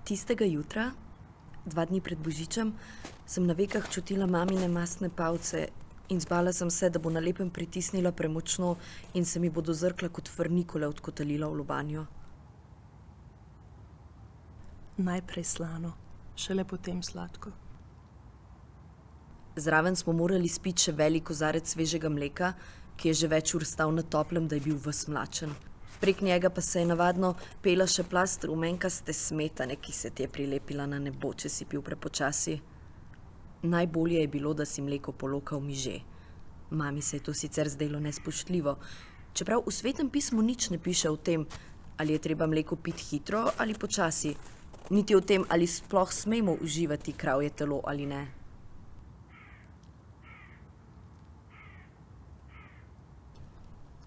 Tistega jutra, 2 dni pred Božičem, sem na vekah čutila mamine mastne palce in zbala sem se, da bo na lepem pritisnila premočno in se mi bodo zrkla kot frnikole odkotalila v lobanjo. Najprej slano, šele potem sladko. Zraven smo morali spiti še velik kozarec svežega mleka, ki je že več ur stal na toplem, da je bil ves mlačen. Prek njega pa se je navadno pela še plast rumenkaste smetane, ki se ti je prilepila na nebo, če si pil prepočasi. Najbolje je bilo, da si mleko polokal miže. Mami se je to sicer zdelo nespoštljivo, čeprav v Svetem pismu nič ne piše o tem, ali je treba mleko piti hitro ali počasi, niti o tem, ali sploh smemo uživati kravje telo ali ne.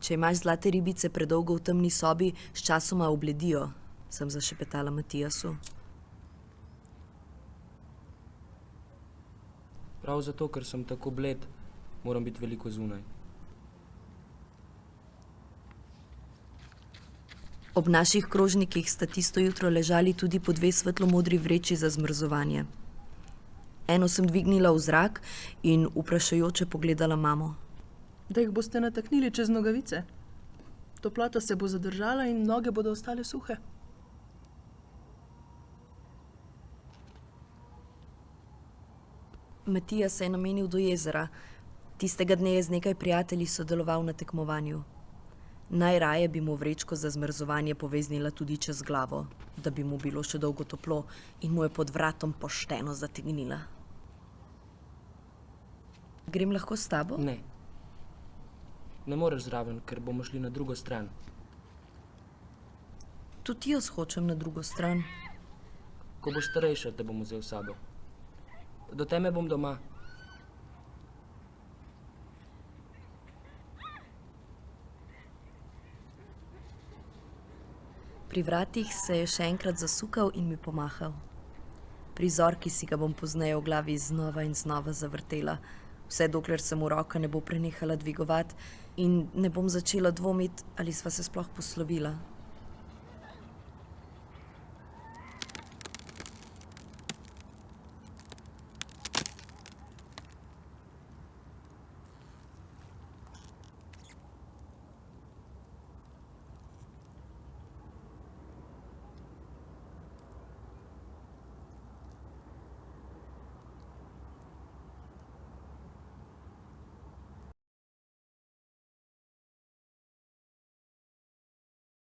Če imaš zlate ribice predolgo v temni sobi, sčasoma obledijo, sem zašepetala Matijasu. Prav zato, ker sem tako bled, moram biti veliko zunaj. Ob naših krožnikih sta tisto jutro ležali tudi po 2 svetlo-modri vreči za zmrzovanje. Eno sem dvignila v zrak in vprašajoče pogledala mamo. Da jih boste nataknili čez nogavice. Toplota se bo zadržala in noge bodo ostale suhe. Matija se je namenil do jezera. Tistega dne je z nekaj prijatelji sodeloval na tekmovanju. Najraje bi mu vrečko za zmrzovanje poveznila tudi čez glavo, da bi mu bilo še dolgo toplo in mu je pod vratom pošteno zategnila. Grem lahko s tabo? Ne. Ne moreš zraven, ker bomo šli na drugo stran. Tudi jaz hočem na drugo stran. Ko boš starejša, te bom vzel s sabo. Do teme bom doma. Pri vratih se je še enkrat zasukal in mi pomahal. Prizor, ki si ga bom pozneje v glavi znova in znova zavrtela, vse dokler se mu roka ne bo prenehala dvigovati in ne bom začela dvomiti, ali sva se sploh poslovila.